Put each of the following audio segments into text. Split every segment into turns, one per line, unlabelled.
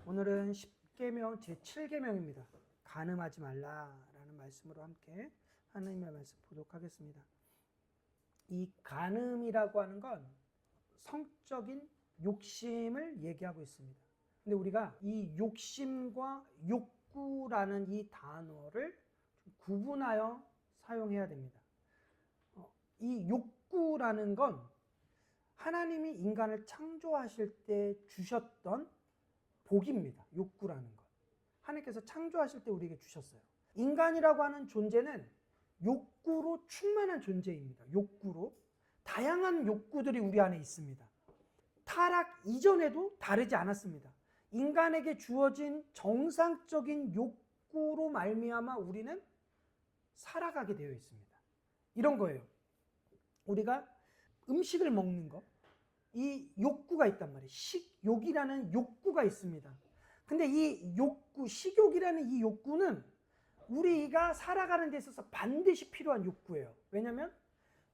오늘은 10계명 제7계명입니다. 간음하지 말라라는 말씀으로 함께 하나님의 말씀 보도록 하겠습니다. 이 간음이라고 하는 건 성적인 욕심을 얘기하고 있습니다. 근데 우리가 이 욕심과 욕구라는 이 단어를 좀 구분하여 사용해야 됩니다. 이 욕구라는 건 하나님이 인간을 창조하실 때 주셨던 복입니다. 욕구라는 것. 하나님께서 창조하실 때 우리에게 주셨어요. 인간이라고 하는 존재는 욕구로 충만한 존재입니다. 욕구로. 다양한 욕구들이 우리 안에 있습니다. 타락 이전에도 다르지 않았습니다. 인간에게 주어진 정상적인 욕구로 말미암아 우리는 살아가게 되어 있습니다. 이런 거예요. 우리가 음식을 먹는 거, 이 욕구가 있단 말이에요. 식욕이라는 욕구가 있습니다. 근데 이 욕구, 식욕이라는 이 욕구는 우리가 살아가는 데 있어서 반드시 필요한 욕구예요. 왜냐하면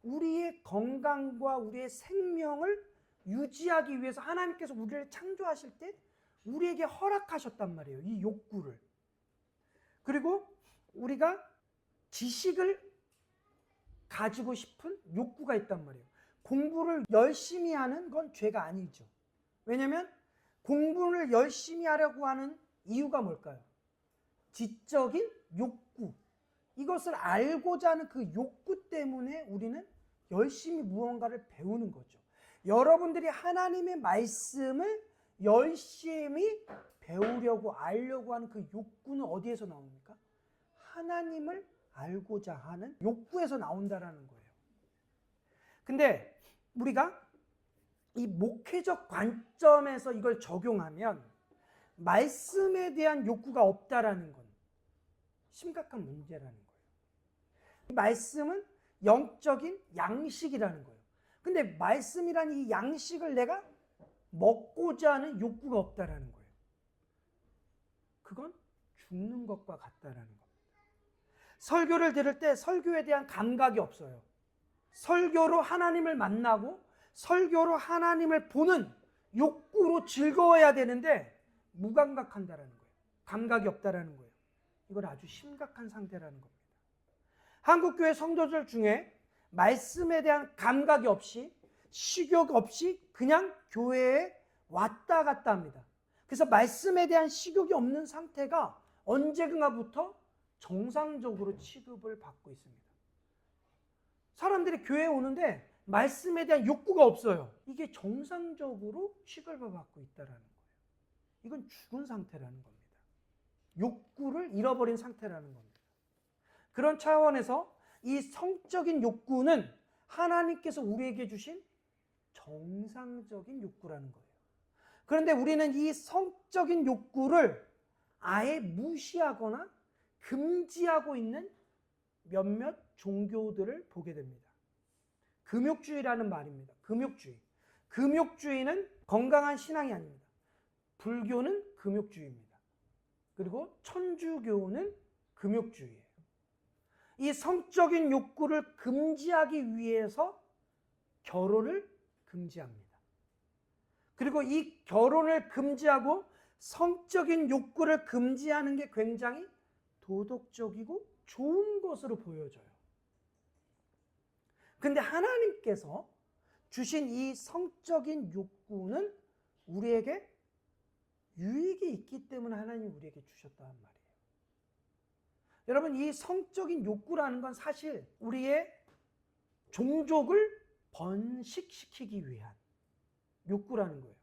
우리의 건강과 우리의 생명을 유지하기 위해서 하나님께서 우리를 창조하실 때 우리에게 허락하셨단 말이에요. 이 욕구를. 그리고 우리가 지식을 가지고 싶은 욕구가 있단 말이에요. 공부를 열심히 하는 건 죄가 아니죠. 왜냐하면 공부를 열심히 하려고 하는 이유가 뭘까요? 지적인 욕구. 이것을 알고자 하는 그 욕구 때문에 우리는 열심히 무언가를 배우는 거죠. 여러분들이 하나님의 말씀을 열심히 배우려고 알려고 하는 그 욕구는 어디에서 나옵니까? 하나님을 알고자 하는 욕구에서 나온다라는 거예요. 근데 우리가 이 목회적 관점에서 이걸 적용하면 말씀에 대한 욕구가 없다라는 건 심각한 문제라는 거예요. 말씀은 영적인 양식이라는 거예요. 근데 말씀이란 이 양식을 내가 먹고자 하는 욕구가 없다라는 거예요. 그건 죽는 것과 같다라는 겁니다. 설교를 들을 때 설교에 대한 감각이 없어요. 설교로 하나님을 만나고 설교로 하나님을 보는 욕구로 즐거워야 되는데 무감각한다라는 거예요. 감각이 없다라는 거예요. 이건 아주 심각한 상태라는 겁니다. 한국교회 성도들 중에 말씀에 대한 감각이 없이 식욕 없이 그냥 교회에 왔다 갔다 합니다. 그래서 말씀에 대한 식욕이 없는 상태가 언제인가부터 정상적으로 취급을 받고 있습니다. 사람들이 교회에 오는데 말씀에 대한 욕구가 없어요. 이게 정상적으로 취급을 받고 있다는 거예요. 이건 죽은 상태라는 겁니다. 욕구를 잃어버린 상태라는 겁니다. 그런 차원에서 이 성적인 욕구는 하나님께서 우리에게 주신 정상적인 욕구라는 거예요. 그런데 우리는 이 성적인 욕구를 아예 무시하거나 금지하고 있는 몇몇 종교들을 보게 됩니다. 금욕주의라는 말입니다. 금욕주의. 금욕주의는 건강한 신앙이 아닙니다. 불교는 금욕주의입니다. 그리고 천주교는 금욕주의예요. 이 성적인 욕구를 금지하기 위해서 결혼을 금지합니다. 그리고 이 결혼을 금지하고 성적인 욕구를 금지하는 게 굉장히 도덕적이고 좋은 것으로 보여져요. 근데 하나님께서 주신 이 성적인 욕구는 우리에게 유익이 있기 때문에 하나님이 우리에게 주셨다는 말이에요. 여러분, 이 성적인 욕구라는 건 사실 우리의 종족을 번식시키기 위한 욕구라는 거예요.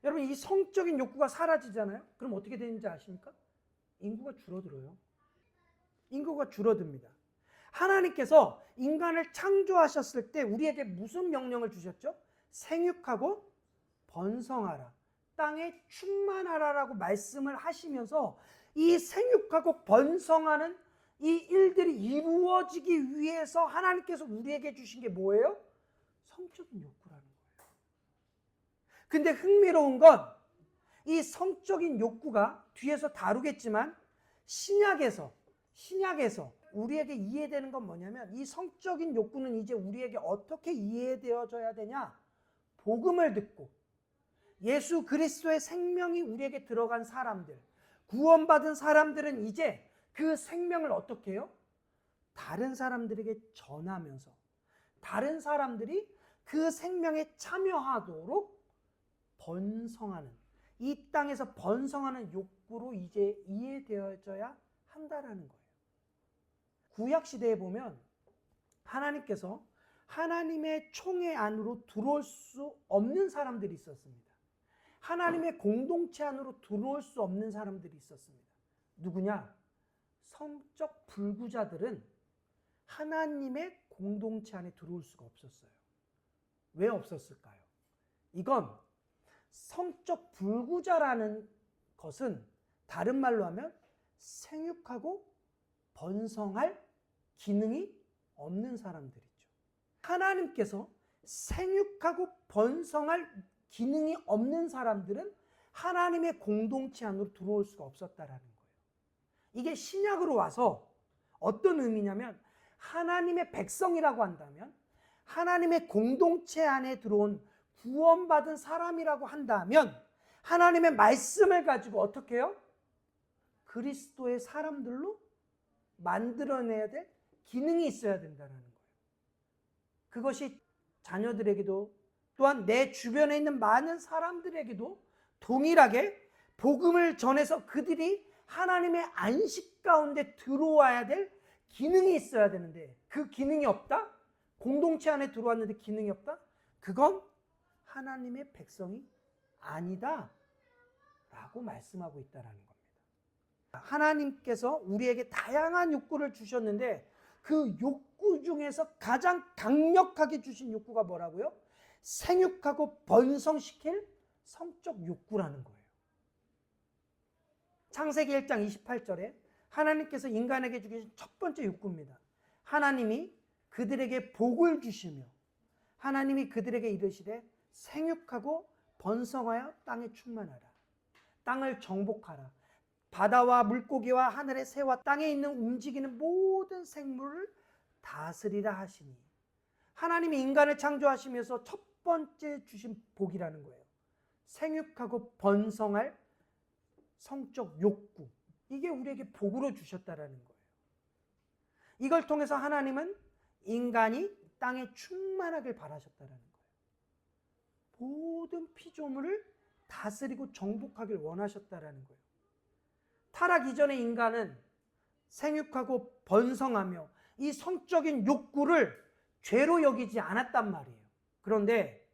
여러분, 이 성적인 욕구가 사라지잖아요? 그럼 어떻게 되는지 아십니까? 인구가 줄어들어요. 인구가 줄어듭니다. 하나님께서 인간을 창조하셨을 때 우리에게 무슨 명령을 주셨죠? 생육하고 번성하라. 땅에 충만하라라고 말씀을 하시면서 이 생육하고 번성하는 이 일들이 이루어지기 위해서 하나님께서 우리에게 주신 게 뭐예요? 성적인 욕구라는 거예요. 근데 흥미로운 건 이 성적인 욕구가 뒤에서 다루겠지만 신약에서 우리에게 이해되는 건 뭐냐면 이 성적인 욕구는 이제 우리에게 어떻게 이해되어져야 되냐? 복음을 듣고 예수 그리스도의 생명이 우리에게 들어간 사람들, 구원받은 사람들은 이제 그 생명을 어떻게 해요? 다른 사람들에게 전하면서 다른 사람들이 그 생명에 참여하도록 번성하는, 이 땅에서 번성하는 욕구로 이제 이해되어져야 한다라는 거예요. 구약시대에 보면 하나님께서 하나님의 총회 안으로 들어올 수 없는 사람들이 있었습니다. 하나님의 공동체 안으로 들어올 수 없는 사람들이 있었습니다. 누구냐? 성적 불구자들은 하나님의 공동체 안에 들어올 수가 없었어요. 왜 없었을까요? 이건 성적 불구자라는 것은 다른 말로 하면 생육하고 번성할 기능이 없는 사람들이죠. 하나님께서 생육하고 번성할 기능이 없는 사람들은 하나님의 공동체 안으로 들어올 수가 없었다라는 거예요. 이게 신약으로 와서 어떤 의미냐면 하나님의 백성이라고 한다면, 하나님의 공동체 안에 들어온 구원받은 사람이라고 한다면 하나님의 말씀을 가지고 어떻게 해요? 그리스도의 사람들로 만들어내야 될 기능이 있어야 된다는 거예요. 그것이 자녀들에게도 또한 내 주변에 있는 많은 사람들에게도 동일하게 복음을 전해서 그들이 하나님의 안식 가운데 들어와야 될 기능이 있어야 되는데 그 기능이 없다? 공동체 안에 들어왔는데 기능이 없다? 그건 하나님의 백성이 아니다 라고 말씀하고 있다는 겁니다. 하나님께서 우리에게 다양한 욕구를 주셨는데 그 욕구 중에서 가장 강력하게 주신 욕구가 뭐라고요? 생육하고 번성시킬 성적 욕구라는 거예요. 창세기 1장 28절에 하나님께서 인간에게 주신 첫 번째 욕구입니다. 하나님이 그들에게 복을 주시며 하나님이 그들에게 이르시되 생육하고 번성하여 땅에 충만하라. 땅을 정복하라. 바다와 물고기와 하늘의 새와 땅에 있는 움직이는 모든 생물을 다스리라 하시니, 하나님이 인간을 창조하시면서 첫 번째 주신 복이라는 거예요. 생육하고 번성할 성적 욕구. 이게 우리에게 복으로 주셨다라는 거예요. 이걸 통해서 하나님은 인간이 땅에 충만하길 바라셨다라는 거예요. 모든 피조물을 다스리고 정복하길 원하셨다라는 거예요. 타락 이전의 인간은 생육하고 번성하며 이 성적인 욕구를 죄로 여기지 않았단 말이에요. 그런데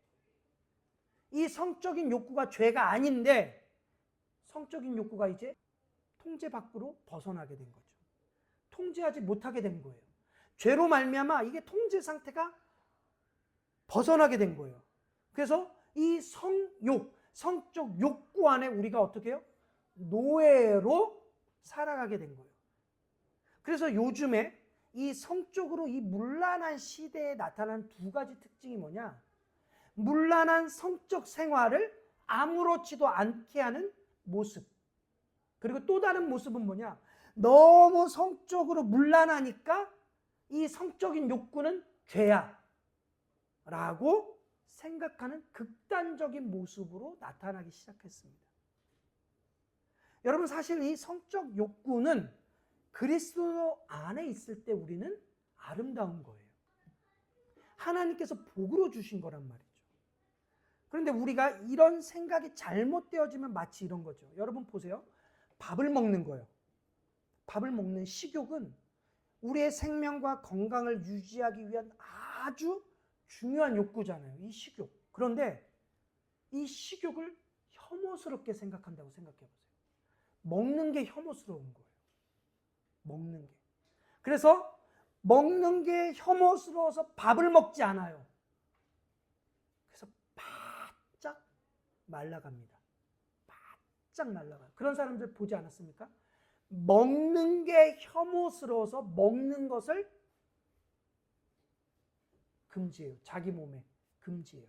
이 성적인 욕구가 죄가 아닌데 성적인 욕구가 이제 통제 밖으로 벗어나게 된 거죠. 통제하지 못하게 된 거예요. 죄로 말미암아 이게 통제 상태가 벗어나게 된 거예요. 그래서 이 성욕, 성적 욕구 안에 우리가 어떻게 해요? 노예로 살아가게 된 거예요. 그래서 요즘에 이 성적으로 이 문란한 시대에 나타난 두 가지 특징이 뭐냐? 문란한 성적 생활을 아무렇지도 않게 하는 모습. 그리고 또 다른 모습은 뭐냐? 너무 성적으로 문란하니까 이 성적인 욕구는 죄야 라고 생각하는 극단적인 모습으로 나타나기 시작했습니다. 여러분, 사실 이 성적 욕구는 그리스도 안에 있을 때 우리는 아름다운 거예요. 하나님께서 복으로 주신 거란 말이죠. 그런데 우리가 이런 생각이 잘못되어지면 마치 이런 거죠. 여러분 보세요. 밥을 먹는 거예요. 밥을 먹는 식욕은 우리의 생명과 건강을 유지하기 위한 아주 중요한 욕구잖아요. 이 식욕. 그런데 이 식욕을 혐오스럽게 생각한다고 생각해 보세요. 먹는 게 혐오스러운 거예요. 먹는 게. 그래서 먹는 게 혐오스러워서 밥을 먹지 않아요. 그래서 바짝 말라갑니다. 바짝 말라가요. 그런 사람들 보지 않았습니까? 먹는 게 혐오스러워서 먹는 것을 금지해요. 자기 몸에 금지해요.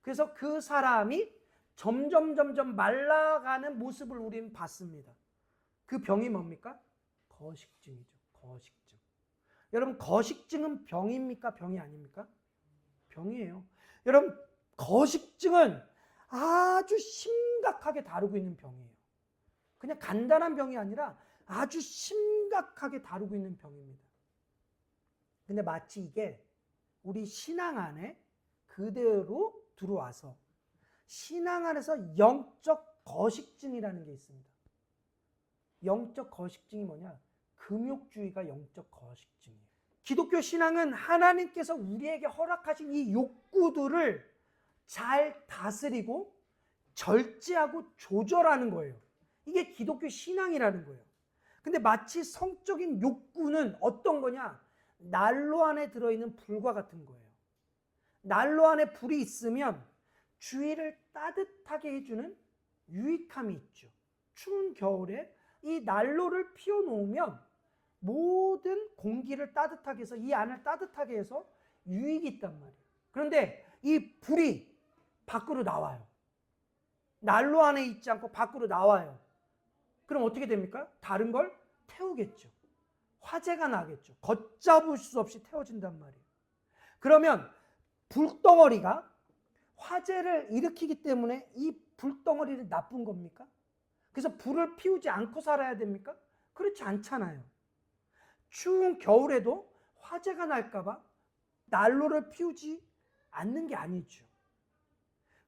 그래서 그 사람이 점점 말라가는 모습을 우리는 봤습니다. 그 병이 뭡니까? 거식증이죠. 거식증. 여러분, 거식증은 병입니까? 병이 아닙니까? 병이에요. 여러분, 거식증은 아주 심각하게 다루고 있는 병이에요. 그냥 간단한 병이 아니라 아주 심각하게 다루고 있는 병입니다. 근데 마치 이게 우리 신앙 안에 그대로 들어와서 신앙 안에서 영적 거식증이라는 게 있습니다. 영적 거식증이 뭐냐? 금욕주의가 영적 거식증이에요. 기독교 신앙은 하나님께서 우리에게 허락하신 이 욕구들을 잘 다스리고 절제하고 조절하는 거예요. 이게 기독교 신앙이라는 거예요. 근데 마치 성적인 욕구는 어떤 거냐? 난로 안에 들어있는 불과 같은 거예요. 난로 안에 불이 있으면 주위를 따뜻하게 해주는 유익함이 있죠. 추운 겨울에 이 난로를 피워놓으면 모든 공기를 따뜻하게 해서 이 안을 따뜻하게 해서 유익이 있단 말이에요. 그런데 이 불이 밖으로 나와요. 난로 안에 있지 않고 밖으로 나와요. 그럼 어떻게 됩니까? 다른 걸 태우겠죠. 화재가 나겠죠. 걷잡을 수 없이 태워진단 말이에요. 그러면 불덩어리가 화재를 일으키기 때문에 이 불덩어리는 나쁜 겁니까? 그래서 불을 피우지 않고 살아야 됩니까? 그렇지 않잖아요. 추운 겨울에도 화재가 날까봐 난로를 피우지 않는 게 아니죠.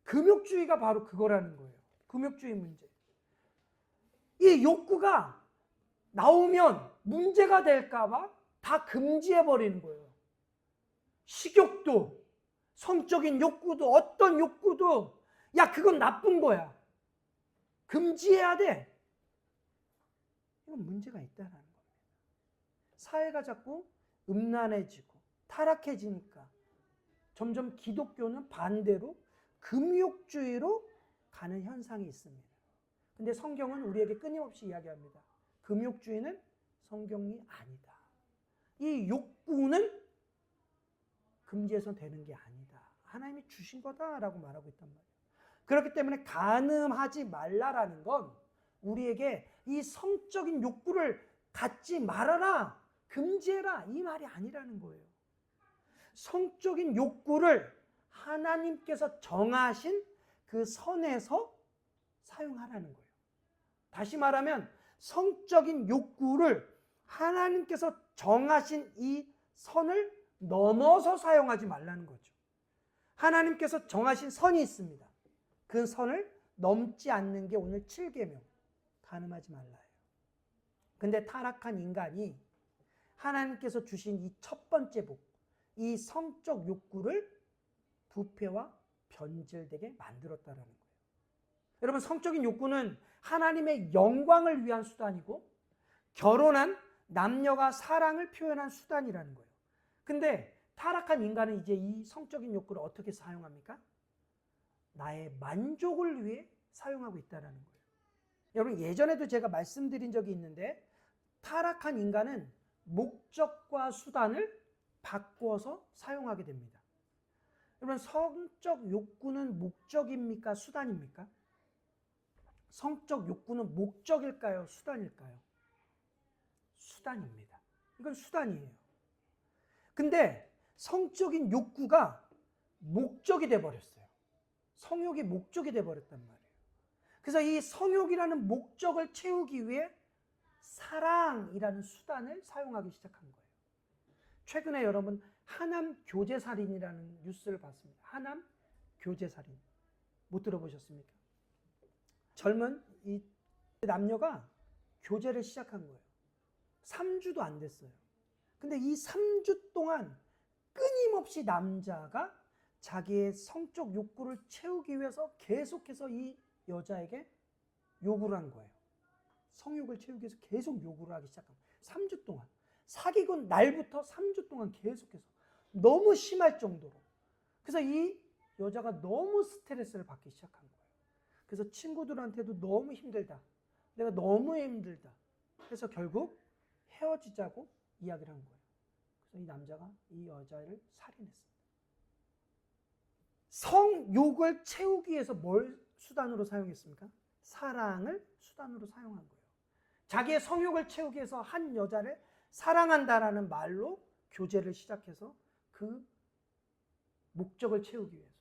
금욕주의가 바로 그거라는 거예요. 금욕주의 문제. 이 욕구가 나오면 문제가 될까봐 다 금지해버리는 거예요. 식욕도, 성적인 욕구도, 어떤 욕구도, 야, 그건 나쁜 거야. 금지해야 돼. 이건 문제가 있다는 겁니다. 사회가 자꾸 음란해지고 타락해지니까 점점 기독교는 반대로 금욕주의로 가는 현상이 있습니다. 근데 성경은 우리에게 끊임없이 이야기합니다. 금욕주의는 성경이 아니다. 이 욕구는 금지해서 되는 게 아니다. 하나님이 주신 거다라고 말하고 있단 말이에요. 그렇기 때문에 간음하지 말라라는 건 우리에게 이 성적인 욕구를 갖지 말아라, 금지해라 이 말이 아니라는 거예요. 성적인 욕구를 하나님께서 정하신 그 선에서 사용하라는 거예요. 다시 말하면 성적인 욕구를 하나님께서 정하신 이 선을 넘어서 사용하지 말라는 거죠. 하나님께서 정하신 선이 있습니다. 그 선을 넘지 않는 게 오늘 7계명, 간음하지 말라예요. 근데 타락한 인간이 하나님께서 주신 이 첫 번째 복, 이 성적 욕구를 부패와 변질되게 만들었다라는 거예요. 여러분, 성적인 욕구는 하나님의 영광을 위한 수단이고 결혼한 남녀가 사랑을 표현한 수단이라는 거예요. 근데 타락한 인간은 이제 이 성적인 욕구를 어떻게 사용합니까? 나의 만족을 위해 사용하고 있다는 거예요. 여러분, 예전에도 제가 말씀드린 적이 있는데 타락한 인간은 목적과 수단을 바꿔서 사용하게 됩니다. 여러분, 성적 욕구는 목적입니까? 수단입니까? 성적 욕구는 목적일까요? 수단일까요? 수단입니다. 이건 수단이에요. 근데 성적인 욕구가 목적이 돼버렸어요. 성욕이 목적이 돼버렸단 말이에요. 그래서 이 성욕이라는 목적을 채우기 위해 사랑이라는 수단을 사용하기 시작한 거예요. 최근에 여러분 하남 교제살인이라는 뉴스를 봤습니다. 하남 교제살인. 못 들어보셨습니까? 젊은 이 남녀가 교제를 시작한 거예요. 3주도 안 됐어요. 근데 이 3주 동안 끊임없이 남자가 자기의 성적 욕구를 채우기 위해서 계속해서 이 여자에게 요구를 한 거예요. 성욕을 채우기 위해서 계속 요구를 하기 시작한 거예요. 3주 동안. 사귀고 날부터 3주 동안 계속해서. 너무 심할 정도로. 그래서 이 여자가 너무 스트레스를 받기 시작한 거예요. 그래서 친구들한테도 너무 힘들다. 내가 너무 힘들다. 그래서 결국 헤어지자고 이야기를 한 거예요. 그래서 이 남자가 이 여자를 살인했습니다. 성욕을 채우기 위해서 뭘 수단으로 사용했습니까? 사랑을 수단으로 사용한 거예요. 자기의 성욕을 채우기 위해서 한 여자를 사랑한다라는 말로 교제를 시작해서 그 목적을 채우기 위해서.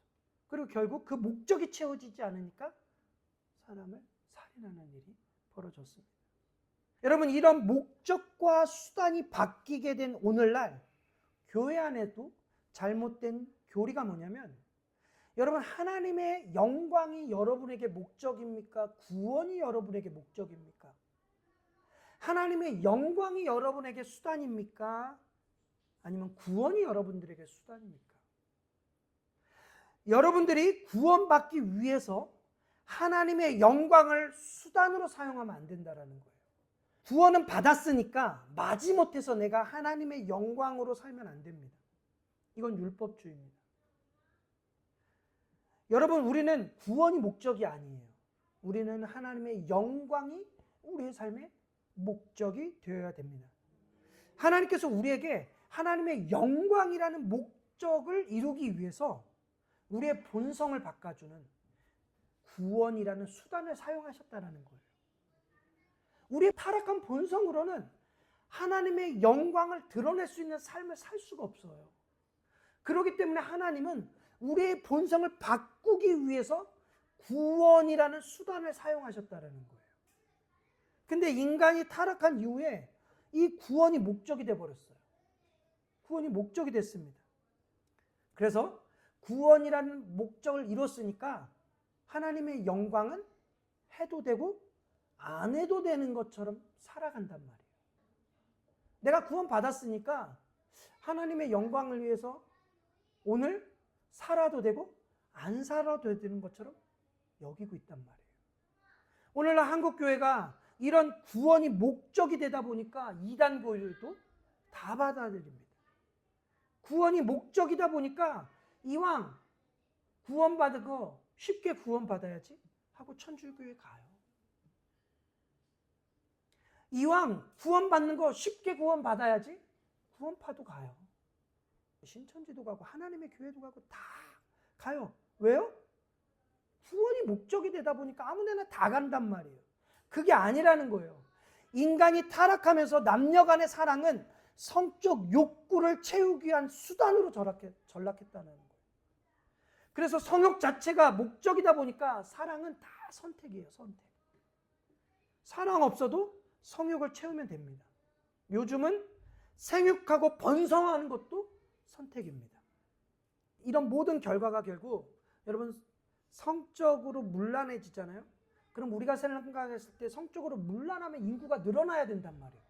그리고 결국 그 목적이 채워지지 않으니까 사람을 살인하는 일이 벌어졌습니다. 여러분, 이런 목적과 수단이 바뀌게 된 오늘날 교회 안에도 잘못된 교리가 뭐냐면, 여러분, 하나님의 영광이 여러분에게 목적입니까? 구원이 여러분에게 목적입니까? 하나님의 영광이 여러분에게 수단입니까? 아니면 구원이 여러분들에게 수단입니까? 여러분들이 구원받기 위해서 하나님의 영광을 수단으로 사용하면 안 된다라는 거예요. 구원은 받았으니까 마지못해서 내가 하나님의 영광으로 살면 안 됩니다. 이건 율법주의입니다. 여러분, 우리는 구원이 목적이 아니에요. 우리는 하나님의 영광이 우리의 삶의 목적이 되어야 됩니다. 하나님께서 우리에게 하나님의 영광이라는 목적을 이루기 위해서 우리의 본성을 바꿔주는 구원이라는 수단을 사용하셨다는 거예요. 우리의 타락한 본성으로는 하나님의 영광을 드러낼 수 있는 삶을 살 수가 없어요. 그렇기 때문에 하나님은 우리의 본성을 바꾸기 위해서 구원이라는 수단을 사용하셨다는 거예요. 근데 인간이 타락한 이후에 이 구원이 목적이 되어버렸어요. 구원이 목적이 됐습니다. 그래서 구원이라는 목적을 이뤘으니까 하나님의 영광은 해도 되고 안 해도 되는 것처럼 살아간단 말이에요. 내가 구원 받았으니까 하나님의 영광을 위해서 오늘 살아도 되고 안 살아도 되는 것처럼 여기고 있단 말이에요. 오늘날 한국교회가 이런 구원이 목적이 되다 보니까 이단 교회도 다 받아들입니다. 구원이 목적이다 보니까 이왕 구원받고 쉽게 구원받아야지 하고 천주교회 가요. 이왕 구원받는 거 쉽게 구원받아야지 구원파도 가요. 신천지도 가고 하나님의 교회도 가고 다 가요. 왜요? 구원이 목적이 되다 보니까 아무데나 다 간단 말이에요. 그게 아니라는 거예요. 인간이 타락하면서 남녀 간의 사랑은 성적 욕구를 채우기 위한 수단으로 전락했다는 거예요. 그래서 성욕 자체가 목적이다 보니까 사랑은 다 선택이에요. 선택. 사랑 없어도 성욕을 채우면 됩니다. 요즘은 생육하고 번성하는 것도 선택입니다. 이런 모든 결과가 결국 여러분 성적으로 문란해지잖아요. 그럼 우리가 생각했을 때 성적으로 문란하면 인구가 늘어나야 된단 말이에요.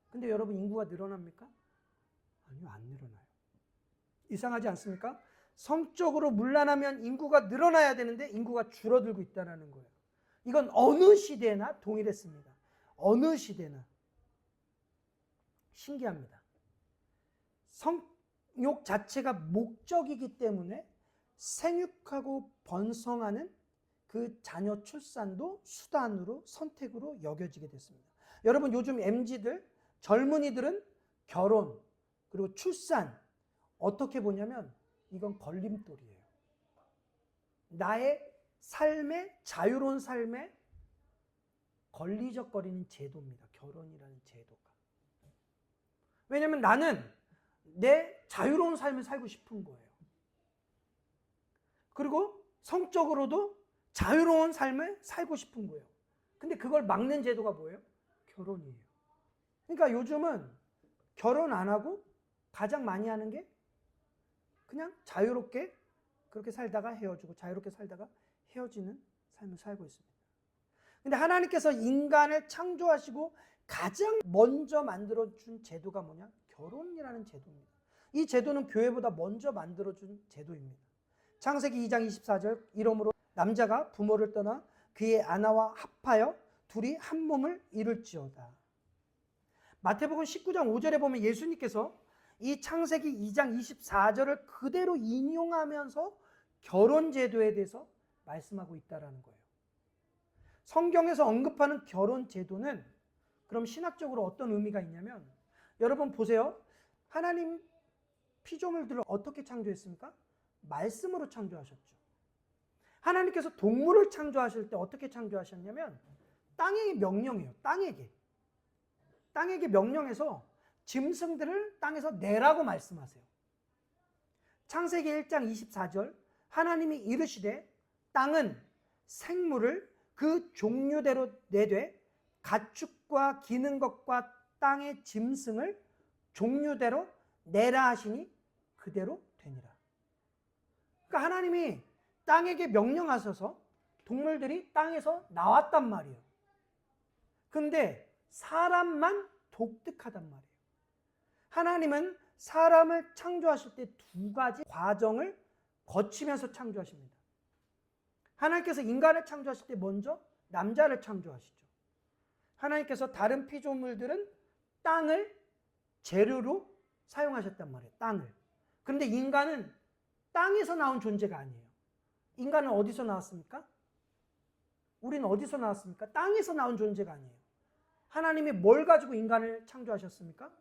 근데 여러분 인구가 늘어납니까? 아니요, 안 늘어나요. 이상하지 않습니까? 성적으로 문란하면 인구가 늘어나야 되는데 인구가 줄어들고 있다는 거예요. 이건 어느 시대나 동일했습니다. 어느 시대나. 신기합니다. 성욕 자체가 목적이기 때문에 생육하고 번성하는 그 자녀 출산도 수단으로 선택으로 여겨지게 됐습니다. 여러분 요즘 MZ들 젊은이들은 결혼 그리고 출산 어떻게 보냐면 이건 걸림돌이에요. 나의 삶의 자유로운 삶에 걸리적거리는 제도입니다. 결혼이라는 제도가. 왜냐하면 나는 내 자유로운 삶을 살고 싶은 거예요. 그리고 성적으로도 자유로운 삶을 살고 싶은 거예요. 근데 그걸 막는 제도가 뭐예요? 결혼이에요. 그러니까 요즘은 결혼 안 하고 가장 많이 하는 게 그냥 자유롭게 그렇게 살다가 헤어지고 자유롭게 살다가 헤어지는 삶을 살고 있습니다. 근데 하나님께서 인간을 창조하시고 가장 먼저 만들어준 제도가 뭐냐? 결혼이라는 제도입니다. 이 제도는 교회보다 먼저 만들어준 제도입니다. 창세기 2장 24절 이러므로 남자가 부모를 떠나 그의 아내와 합하여 둘이 한 몸을 이룰지어다. 마태복음 19장 5절에 보면 예수님께서 이 창세기 2장 24절을 그대로 인용하면서 결혼 제도에 대해서 말씀하고 있다는 거예요. 성경에서 언급하는 결혼 제도는 그럼 신학적으로 어떤 의미가 있냐면 여러분 보세요. 하나님 피조물들을 어떻게 창조했습니까? 말씀으로 창조하셨죠. 하나님께서 동물을 창조하실 때 어떻게 창조하셨냐면 땅의 명령이에요. 땅에게 명령해서 짐승들을 땅에서 내라고 말씀하세요. 창세기 1장 24절 하나님이 이르시되 땅은 생물을 그 종류대로 내되 가축과 기는 것과 땅의 짐승을 종류대로 내라 하시니 그대로 되니라. 그러니까 하나님이 땅에게 명령하셔서 동물들이 땅에서 나왔단 말이에요. 근데 사람만 독특하단 말이에요. 하나님은 사람을 창조하실 때 두 가지 과정을 거치면서 창조하십니다. 하나님께서 인간을 창조하실 때 먼저 남자를 창조하시죠. 하나님께서 다른 피조물들은 땅을 재료로 사용하셨단 말이에요. 땅을. 그런데 인간은 땅에서 나온 존재가 아니에요. 인간은 어디서 나왔습니까? 우리는 어디서 나왔습니까? 땅에서 나온 존재가 아니에요. 하나님이 뭘 가지고 인간을 창조하셨습니까?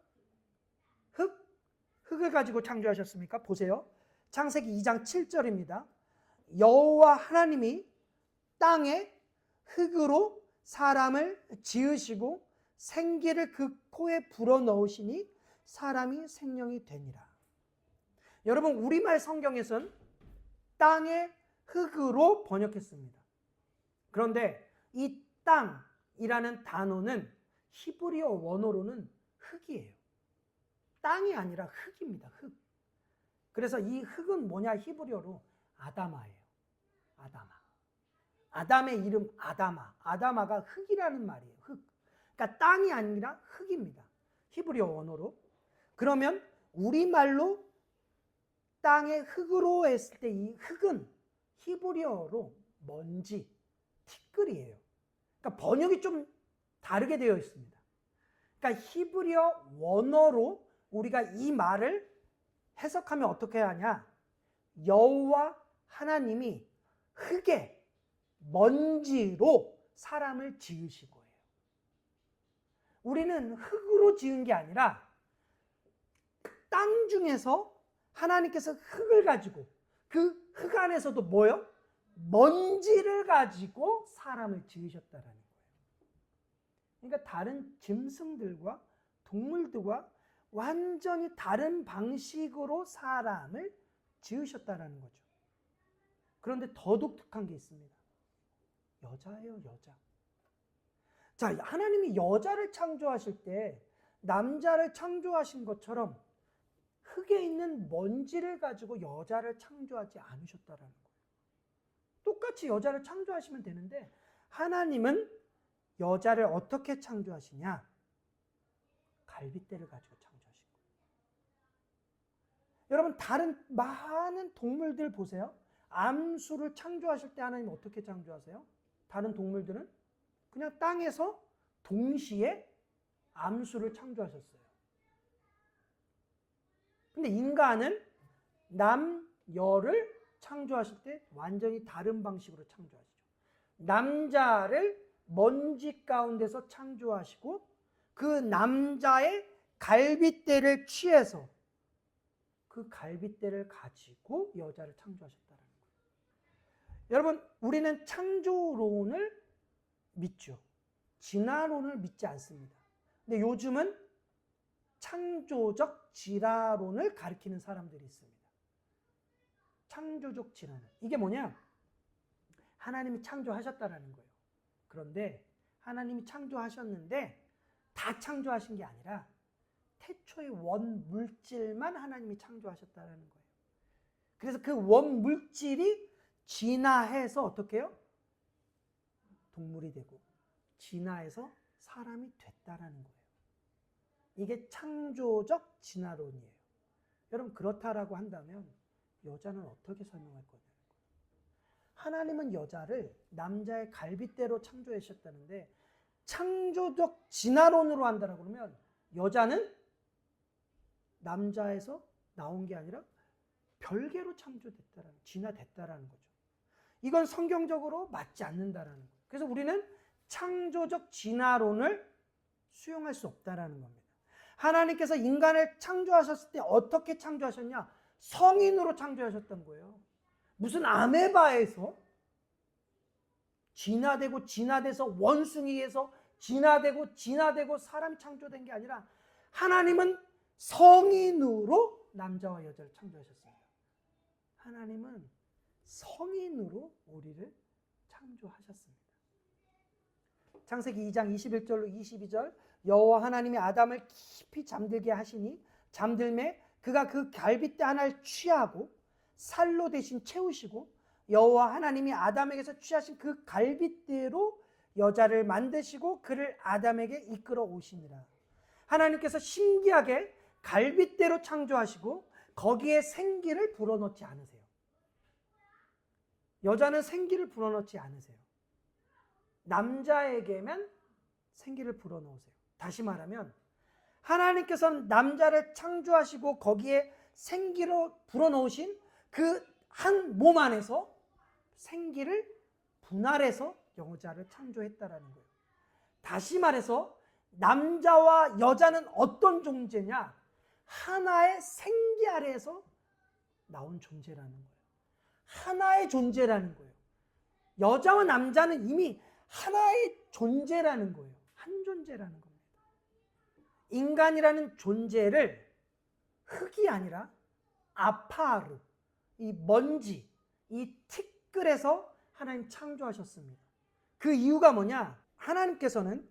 흙을 가지고 창조하셨습니까? 보세요. 창세기 2장 7절입니다. 여호와 하나님이 땅에 흙으로 사람을 지으시고 생기를 그 코에 불어넣으시니 사람이 생명이 되니라. 여러분, 우리말 성경에서는 땅의 흙으로 번역했습니다. 그런데 이 땅이라는 단어는 히브리어 원어로는 흙이에요. 땅이 아니라 흙입니다. 흙. 그래서 이 흙은 뭐냐? 히브리어로 아다마예요. 아다마. 아담의 이름 아다마. 아다마가 흙이라는 말이에요. 흙. 그러니까 땅이 아니라 흙입니다. 히브리어 원어로. 그러면 우리말로 땅의 흙으로 했을 때 이 흙은 히브리어로 먼지, 티끌이에요. 그러니까 번역이 좀 다르게 되어 있습니다. 그러니까 히브리어 원어로 우리가 이 말을 해석하면 어떻게 하냐? 여호와 하나님이 흙에 먼지로 사람을 지으신 거예요. 우리는 흙으로 지은 게 아니라 땅 중에서 하나님께서 흙을 가지고 그 흙 안에서도 뭐요? 먼지를 가지고 사람을 지으셨다라는 거예요. 그러니까 다른 짐승들과 동물들과 완전히 다른 방식으로 사람을 지으셨다라는 거죠. 그런데 더 독특한 게 있습니다. 여자예요, 여자. 자, 하나님이 여자를 창조하실 때 남자를 창조하신 것처럼 흙에 있는 먼지를 가지고 여자를 창조하지 않으셨다라는 거예요. 똑같이 여자를 창조하시면 되는데 하나님은 여자를 어떻게 창조하시냐? 갈빗대를 가지고 창조하신 거예요. 여러분, 다른 많은 동물들 보세요. 암수를 창조하실 때 하나님 어떻게 창조하세요? 다른 동물들은 그냥 땅에서 동시에 암수를 창조하셨어요. 근데 인간은 남여를 창조하실 때 완전히 다른 방식으로 창조하시죠. 남자를 먼지 가운데서 창조하시고 그 남자의 갈빗대를 취해서 그 갈빗대를 가지고 여자를 창조하셨다는 거예요. 여러분, 우리는 창조론을 믿죠. 진화론을 믿지 않습니다. 근데 요즘은 창조적 진화론을 가리키는 사람들이 있습니다. 창조적 진화론. 이게 뭐냐? 하나님이 창조하셨다라는 거예요. 그런데 하나님이 창조하셨는데 다 창조하신 게 아니라 태초의 원 물질만 하나님이 창조하셨다라는 거예요. 그래서 그 원 물질이 진화해서 어떻게 해요? 동물이 되고 진화해서 사람이 됐다라는 거예요. 이게 창조적 진화론이에요. 여러분, 그렇다라고 한다면 여자는 어떻게 설명할 거냐는 거예요. 하나님은 여자를 남자의 갈빗대로 창조하셨다는데 창조적 진화론으로 한다라고 그러면 여자는 남자에서 나온 게 아니라 별개로 창조됐다라는, 진화됐다라는 거죠. 이건 성경적으로 맞지 않는다라는 거예요. 그래서 우리는 창조적 진화론을 수용할 수 없다라는 겁니다. 하나님께서 인간을 창조하셨을 때 어떻게 창조하셨냐? 성인으로 창조하셨던 거예요. 무슨 아메바에서 진화되고 진화돼서 원숭이에서 진화되고 사람이 창조된 게 아니라 하나님은 성인으로 남자와 여자를 창조하셨습니다. 하나님은 성인으로 우리를 창조하셨습니다. 창세기 2장 21절로 22절 여호와 하나님이 아담을 깊이 잠들게 하시니 잠들매 그가 그 갈빗대 하나를 취하고 살로 대신 채우시고 여호와 하나님이 아담에게서 취하신 그 갈빗대로 여자를 만드시고 그를 아담에게 이끌어 오시니라. 하나님께서 신기하게 갈빗대로 창조하시고 거기에 생기를 불어넣지 않으세요. 여자는 생기를 불어넣지 않으세요. 남자에게만 생기를 불어넣으세요. 다시 말하면 하나님께서는 남자를 창조하시고 거기에 생기로 불어넣으신 그 한 몸 안에서 생기를 분할해서 여자를 창조했다라는 거예요. 다시 말해서 남자와 여자는 어떤 존재냐? 하나의 생기 아래에서 나온 존재라는 거예요. 하나의 존재라는 거예요. 여자와 남자는 이미 하나의 존재라는 거예요. 한 존재라는 겁니다. 인간이라는 존재를 흙이 아니라 아파르, 이 먼지, 이 티끌에서 하나님 창조하셨습니다. 그 이유가 뭐냐? 하나님께서는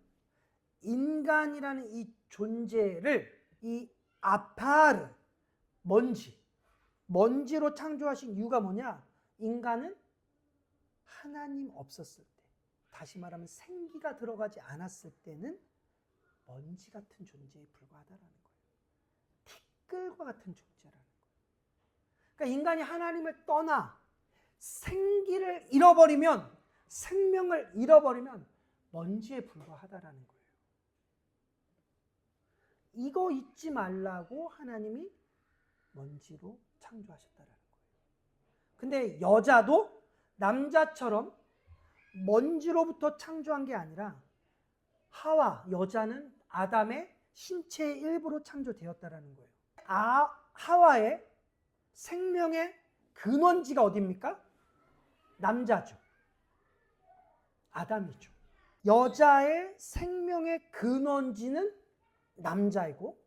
인간이라는 이 존재를 이 아파르, 먼지로 창조하신 이유가 뭐냐? 인간은 하나님 없었을 때, 다시 말하면 생기가 들어가지 않았을 때는 먼지 같은 존재에 불과하다라는 거예요. 티끌과 같은 존재라는 거예요. 그러니까 인간이 하나님을 떠나 생기를 잃어버리면, 생명을 잃어버리면 먼지에 불과하다라는 거예요. 이거 잊지 말라고 하나님이 먼지로 창조하셨다라는 거예요. 근데 여자도 남자처럼 먼지로부터 창조한 게 아니라 하와, 여자는 아담의 신체의 일부로 창조되었다라는 거예요. 하와의 생명의 근원지가 어디입니까? 남자죠. 아담이죠. 여자의 생명의 근원지는 남자이고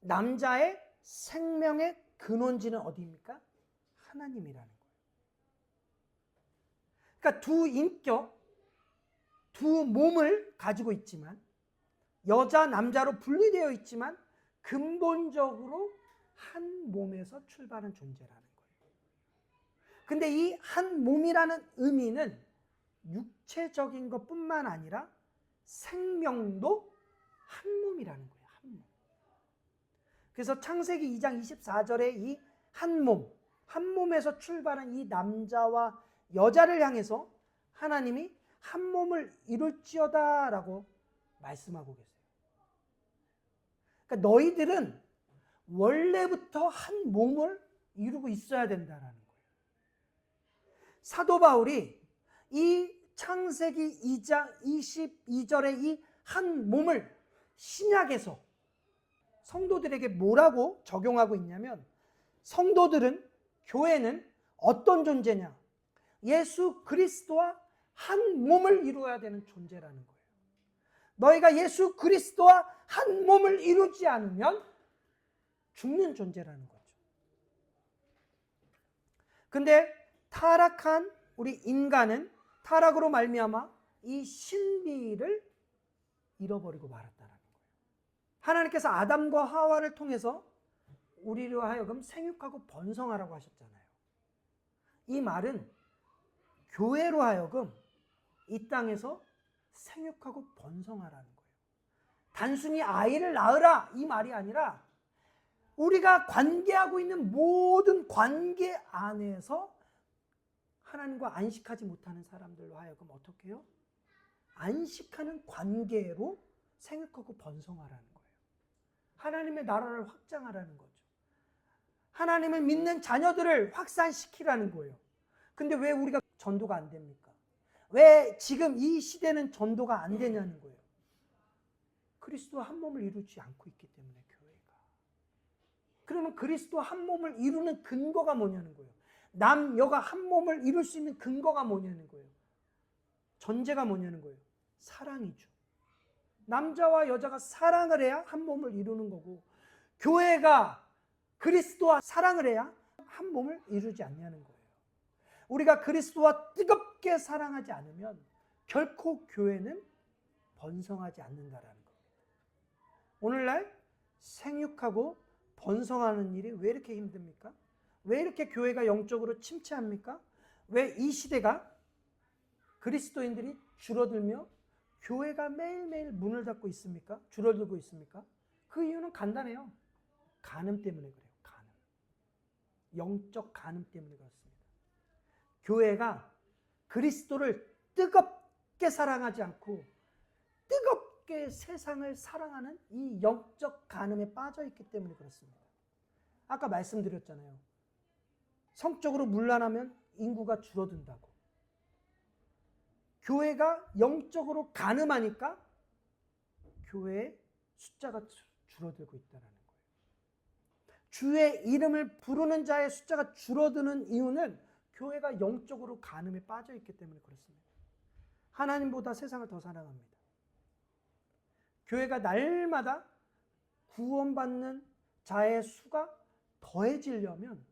남자의 생명의 근원지는 어디입니까? 하나님이라는 거예요. 그러니까 두 인격, 두 몸을 가지고 있지만 여자, 남자로 분리되어 있지만 근본적으로 한 몸에서 출발한 존재라는 거예요. 근데 이 한 몸이라는 의미는 육체적인 것뿐만 아니라 생명도 한 몸이라는 거예요. 한 몸. 그래서 창세기 2장 24절에 이 한 몸에서 출발한 이 남자와 여자를 향해서 하나님이 한 몸을 이룰지어다 라고 말씀하고 계세요. 그러니까 너희들은 원래부터 한 몸을 이루고 있어야 된다라는 거예요. 사도 바울이 이 창세기 2장 22절의 이 한 몸을 신약에서 성도들에게 뭐라고 적용하고 있냐면, 성도들은, 교회는 어떤 존재냐? 예수 그리스도와 한 몸을 이루어야 되는 존재라는 거예요. 너희가 예수 그리스도와 한 몸을 이루지 않으면 죽는 존재라는 거죠. 근데 타락한 우리 인간은 타락으로 말미암아 이 신비를 잃어버리고 말았다는 거예요. 하나님께서 아담과 하와를 통해서 우리로 하여금 생육하고 번성하라고 하셨잖아요. 이 말은 교회로 하여금 이 땅에서 생육하고 번성하라는 거예요. 단순히 아이를 낳으라 이 말이 아니라 우리가 관계하고 있는 모든 관계 안에서 하나님과 안식하지 못하는 사람들로 하여금 어떻게 해요? 안식하는 관계로 생육하고 번성하라는 거예요. 하나님의 나라를 확장하라는 거죠. 하나님을 믿는 자녀들을 확산시키라는 거예요. 근데 왜 우리가 전도가 안 됩니까? 왜 지금 이 시대는 전도가 안 되냐는 거예요. 그리스도와 한 몸을 이루지 않고 있기 때문에 교회가. 그러면 그리스도와 한 몸을 이루는 근거가 뭐냐는 거예요. 남, 여가 한 몸을 이룰 수 있는 근거가 뭐냐는 거예요. 전제가 뭐냐는 거예요. 사랑이죠. 남자와 여자가 사랑을 해야 한 몸을 이루는 거고, 교회가 그리스도와 사랑을 해야 한 몸을 이루지 않냐는 거예요. 우리가 그리스도와 뜨겁게 사랑하지 않으면 결코 교회는 번성하지 않는다라는 겁니다. 오늘날 생육하고 번성하는 일이 왜 이렇게 힘듭니까? 왜 이렇게 교회가 영적으로 침체합니까? 왜 이 시대가 그리스도인들이 줄어들며 교회가 매일매일 문을 닫고 있습니까? 줄어들고 있습니까? 그 이유는 간단해요. 간음 때문에 그래요. 간음. 영적 간음 때문에 그렇습니다. 교회가 그리스도를 뜨겁게 사랑하지 않고 뜨겁게 세상을 사랑하는 이 영적 간음에 빠져 있기 때문에 그렇습니다. 아까 말씀드렸잖아요. 성적으로 문란하면 인구가 줄어든다고. 교회가 영적으로 간음하니까 교회의 숫자가 줄어들고 있다는 거예요. 주의 이름을 부르는 자의 숫자가 줄어드는 이유는 교회가 영적으로 간음에 빠져 있기 때문에 그렇습니다. 하나님보다 세상을 더 사랑합니다. 교회가 날마다 구원받는 자의 수가 더해지려면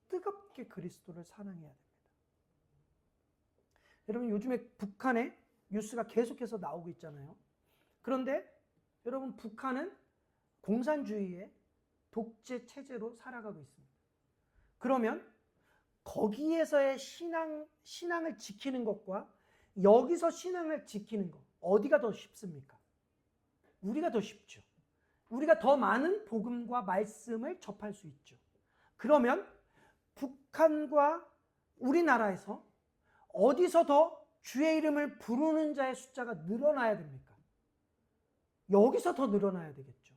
뜨겁게 그리스도를 사랑해야 됩니다. 여러분, 요즘에 북한의 뉴스가 계속해서 나오고 있잖아요. 그런데 여러분, 북한은 공산주의의 독재 체제로 살아가고 있습니다. 그러면 거기에서의 신앙을 지키는 것과 여기서 신앙을 지키는 것, 어디가 더 쉽습니까? 우리가 더 쉽죠. 우리가 더 많은 복음과 말씀을 접할 수 있죠. 그러면 북한과 우리나라에서 어디서 더 주의 이름을 부르는 자의 숫자가 늘어나야 됩니까? 여기서 더 늘어나야 되겠죠.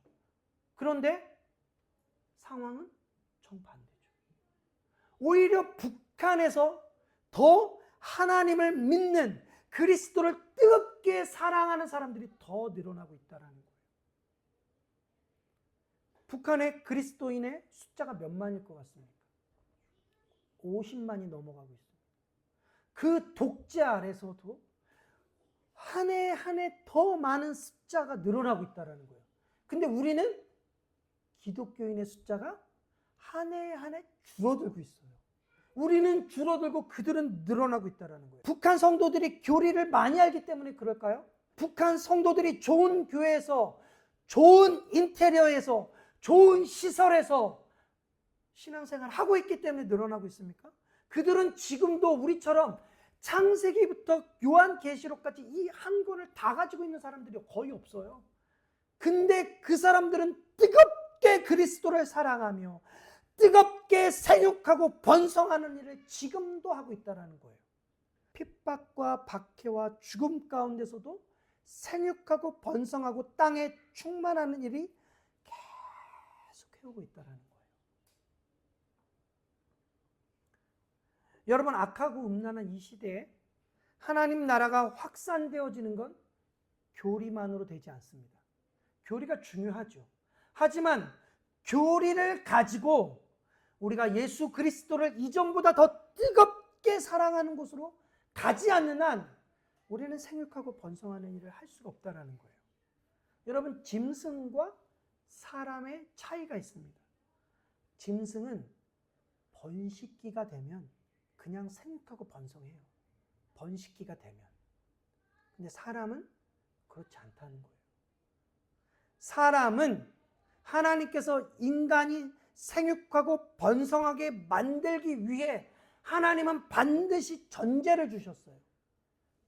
그런데 상황은 정반대죠. 오히려 북한에서 더 하나님을 믿는 그리스도를 뜨겁게 사랑하는 사람들이 더 늘어나고 있다는 거예요. 북한의 그리스도인의 숫자가 몇 만일 것 같습니까? 50만이 넘어가고 있습니다. 그 독재 아래서도 한 해 한 해 더 많은 숫자가 늘어나고 있다는 거예요. 근데 우리는 기독교인의 숫자가 한 해 한 해 줄어들고 있어요. 우리는 줄어들고 그들은 늘어나고 있다는 거예요. 북한 성도들이 교리를 많이 알기 때문에 그럴까요? 북한 성도들이 좋은 교회에서, 좋은 인테리어에서, 좋은 시설에서 신앙생활을 하고 있기 때문에 늘어나고 있습니까? 그들은 지금도 우리처럼 창세기부터 요한계시록까지 이 한 권을 다 가지고 있는 사람들이 거의 없어요. 근데 그 사람들은 뜨겁게 그리스도를 사랑하며 뜨겁게 생육하고 번성하는 일을 지금도 하고 있다는 거예요. 핍박과 박해와 죽음 가운데서도 생육하고 번성하고 땅에 충만하는 일이 계속 해오고 있다는 거예요. 여러분, 악하고 음란한 이 시대에 하나님 나라가 확산되어지는 건 교리만으로 되지 않습니다. 교리가 중요하죠. 하지만 교리를 가지고 우리가 예수 그리스도를 이전보다 더 뜨겁게 사랑하는 곳으로 가지 않는 한 우리는 생육하고 번성하는 일을 할 수가 없다는 거예요. 여러분, 짐승과 사람의 차이가 있습니다. 짐승은 번식기가 되면 그냥 생육하고 번성해요. 번식기가 되면. 근데 사람은 그렇지 않다는 거예요. 사람은 하나님께서 인간이 생육하고 번성하게 만들기 위해 하나님은 반드시 전제를 주셨어요.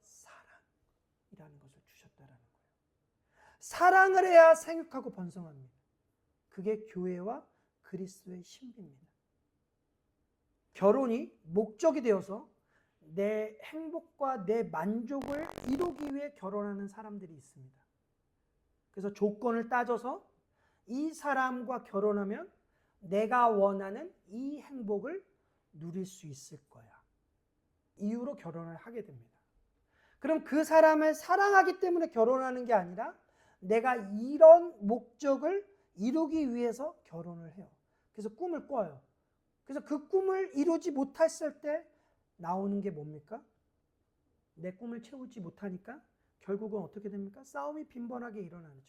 사랑이라는 것을 주셨다라는 거예요. 사랑을 해야 생육하고 번성합니다. 그게 교회와 그리스도의 신비입니다. 결혼이 목적이 되어서 내 행복과 내 만족을 이루기 위해 결혼하는 사람들이 있습니다. 그래서 조건을 따져서 이 사람과 결혼하면 내가 원하는 이 행복을 누릴 수 있을 거야. 이유로 결혼을 하게 됩니다. 그럼 그 사람을 사랑하기 때문에 결혼하는 게 아니라 내가 이런 목적을 이루기 위해서 결혼을 해요. 그래서 꿈을 꿔요. 그래서 그 꿈을 이루지 못했을 때 나오는 게 뭡니까? 내 꿈을 채우지 못하니까 결국은 어떻게 됩니까? 싸움이 빈번하게 일어나죠.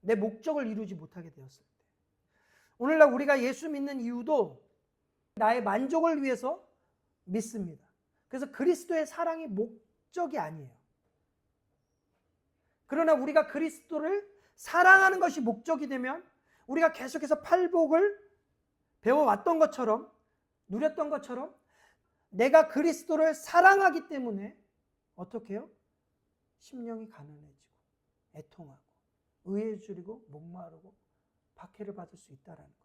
내 목적을 이루지 못하게 되었을 때. 오늘날 우리가 예수 믿는 이유도 나의 만족을 위해서 믿습니다. 그래서 그리스도의 사랑이 목적이 아니에요. 그러나 우리가 그리스도를 사랑하는 것이 목적이 되면 우리가 계속해서 팔복을 배워왔던 것처럼, 누렸던 것처럼 내가 그리스도를 사랑하기 때문에 어떻게 해요? 심령이 가난해지고 애통하고 의에 줄이고 목마르고 박해를 받을 수 있다라는 거.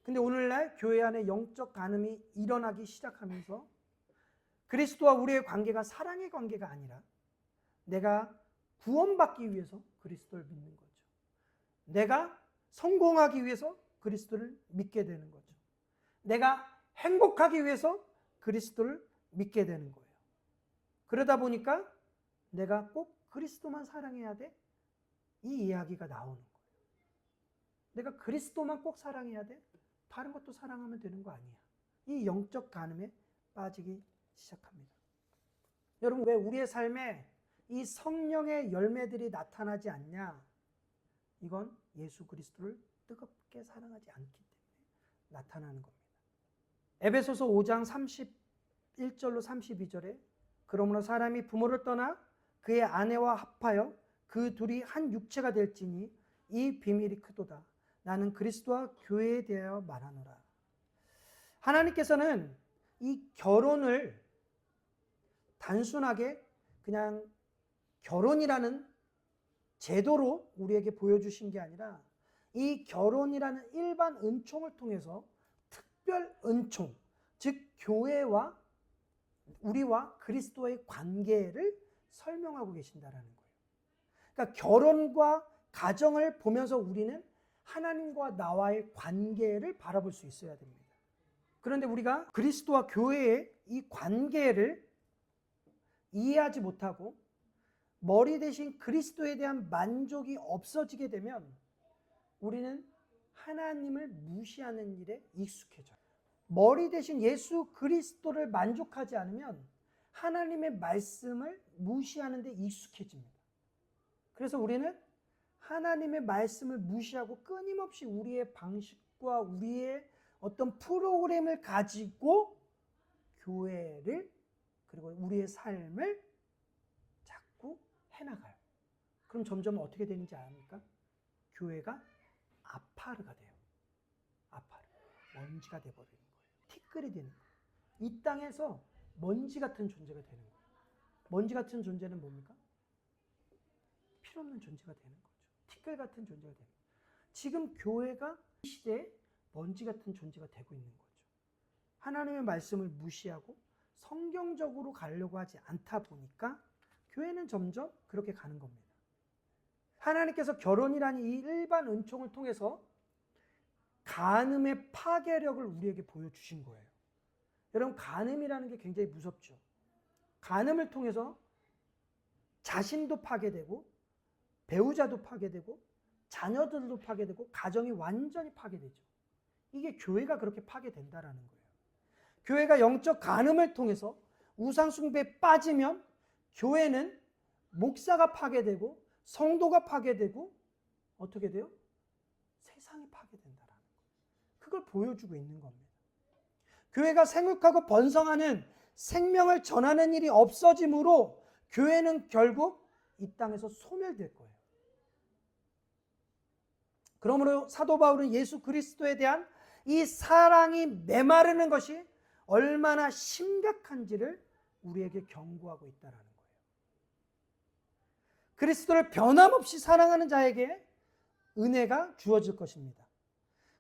근데 오늘날 교회 안에 영적 간음이 일어나기 시작하면서 그리스도와 우리의 관계가 사랑의 관계가 아니라 내가 구원받기 위해서 그리스도를 믿는 거죠. 내가 성공하기 위해서 그리스도를 믿게 되는 거죠. 내가 행복하기 위해서 그리스도를 믿게 되는 거예요. 그러다 보니까 내가 꼭 그리스도만 사랑해야 돼? 이 이야기가 나오는 거예요. 내가 그리스도만 꼭 사랑해야 돼? 다른 것도 사랑하면 되는 거 아니야. 이 영적 간음에 빠지기 시작합니다. 여러분, 왜 우리의 삶에 이 성령의 열매들이 나타나지 않냐? 이건 예수 그리스도를 뜨겁게 사랑하지 않기 때문에 나타나는 겁니다. 에베소서 5장 31절로 32절에 그러므로 사람이 부모를 떠나 그의 아내와 합하여 그 둘이 한 육체가 될지니 이 비밀이 크도다. 나는 그리스도와 교회에 대하여 말하노라. 하나님께서는 이 결혼을 단순하게 그냥 결혼이라는 제도로 우리에게 보여주신 게 아니라 이 결혼이라는 일반 은총을 통해서 특별 은총, 즉 교회와 우리와 그리스도의 관계를 설명하고 계신다라는 거예요. 그러니까 결혼과 가정을 보면서 우리는 하나님과 나와의 관계를 바라볼 수 있어야 됩니다. 그런데 우리가 그리스도와 교회의 이 관계를 이해하지 못하고 머리 대신 그리스도에 대한 만족이 없어지게 되면 우리는 하나님을 무시하는 일에 익숙해져요. 머리 대신 예수 그리스도를 만족하지 않으면 하나님의 말씀을 무시하는 데 익숙해집니다. 그래서 우리는 하나님의 말씀을 무시하고 끊임없이 우리의 방식과 우리의 어떤 프로그램을 가지고 교회를 그리고 우리의 삶을 자꾸 해나가요. 그럼 점점 어떻게 되는지 아십니까? 교회가 아파르가 돼요. 아파르. 먼지가 돼버리는 거예요. 티끌이 되는 거예요. 이 땅에서 먼지 같은 존재가 되는 거예요. 먼지 같은 존재는 뭡니까? 필요없는 존재가 되는 거죠. 티끌 같은 존재가 되는 거예요. 지금 교회가 이 시대에 먼지 같은 존재가 되고 있는 거죠. 하나님의 말씀을 무시하고 성경적으로 가려고 하지 않다 보니까 교회는 점점 그렇게 가는 겁니다. 하나님께서 결혼이라는 이 일반 은총을 통해서 간음의 파괴력을 우리에게 보여주신 거예요. 여러분, 간음이라는 게 굉장히 무섭죠. 간음을 통해서 자신도 파괴되고 배우자도 파괴되고 자녀들도 파괴되고 가정이 완전히 파괴되죠. 이게 교회가 그렇게 파괴된다라는 거예요. 교회가 영적 간음을 통해서 우상숭배에 빠지면 교회는 목사가 파괴되고 성도가 파괴되고 어떻게 돼요? 세상이 파괴된다라는 거예요. 그걸 보여주고 있는 겁니다. 교회가 생육하고 번성하는 생명을 전하는 일이 없어지므로 교회는 결국 이 땅에서 소멸될 거예요. 그러므로 사도 바울은 예수 그리스도에 대한 이 사랑이 메마르는 것이 얼마나 심각한지를 우리에게 경고하고 있다는 거예요. 그리스도를 변함없이 사랑하는 자에게 은혜가 주어질 것입니다.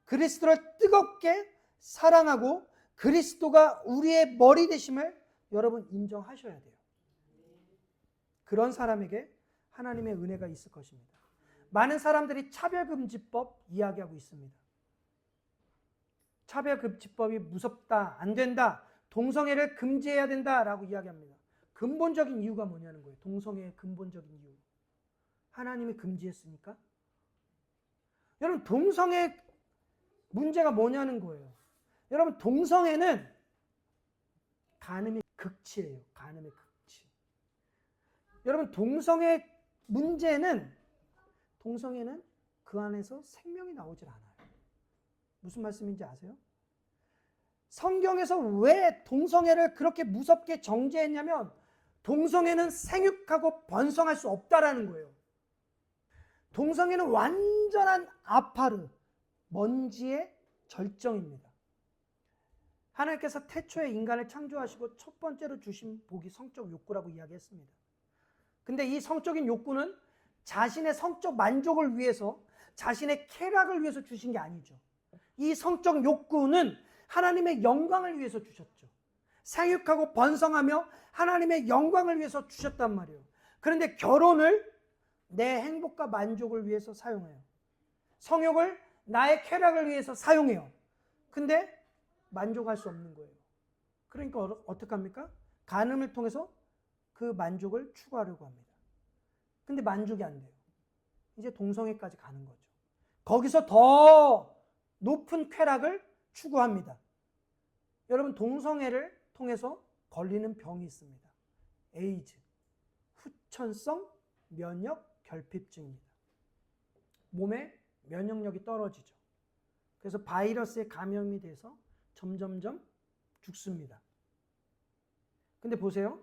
그리스도를 뜨겁게 사랑하고 그리스도가 우리의 머리 되심을 여러분 인정하셔야 돼요. 그런 사람에게 하나님의 은혜가 있을 것입니다. 많은 사람들이 차별금지법 이야기하고 있습니다. 차별금지법이 무섭다, 안 된다, 동성애를 금지해야 된다라고 이야기합니다. 근본적인 이유가 뭐냐는 거예요. 동성애의 근본적인 이유. 하나님이 금지했습니까? 여러분, 동성애 문제가 뭐냐는 거예요. 여러분, 동성애는 간음의 극치예요. 간음의 극치. 여러분, 동성애 문제는 동성애는 그 안에서 생명이 나오질 않아요. 무슨 말씀인지 아세요? 성경에서 왜 동성애를 그렇게 무섭게 정죄했냐면 동성애는 생육하고 번성할 수 없다라는 거예요. 동성애는 완전한 아파르, 먼지의 절정입니다. 하나님께서 태초에 인간을 창조하시고 첫 번째로 주신 복이 성적 욕구라고 이야기했습니다. 근데 이 성적인 욕구는 자신의 성적 만족을 위해서, 자신의 쾌락을 위해서 주신 게 아니죠. 이 성적 욕구는 하나님의 영광을 위해서 주셨죠. 생육하고 번성하며 하나님의 영광을 위해서 주셨단 말이에요. 그런데 결혼을 내 행복과 만족을 위해서 사용해요. 성욕을 나의 쾌락을 위해서 사용해요. 근데 만족할 수 없는 거예요. 그러니까 어떡합니까? 간음을 통해서 그 만족을 추구하려고 합니다. 근데 만족이 안 돼요. 이제 동성애까지 가는 거죠. 거기서 더 높은 쾌락을 추구합니다. 여러분, 동성애를 통해서 걸리는 병이 있습니다. 에이즈, 후천성 면역 결핍증입니다. 몸에 면역력이 떨어지죠. 그래서 바이러스에 감염이 돼서 점점점 죽습니다. 근데 보세요.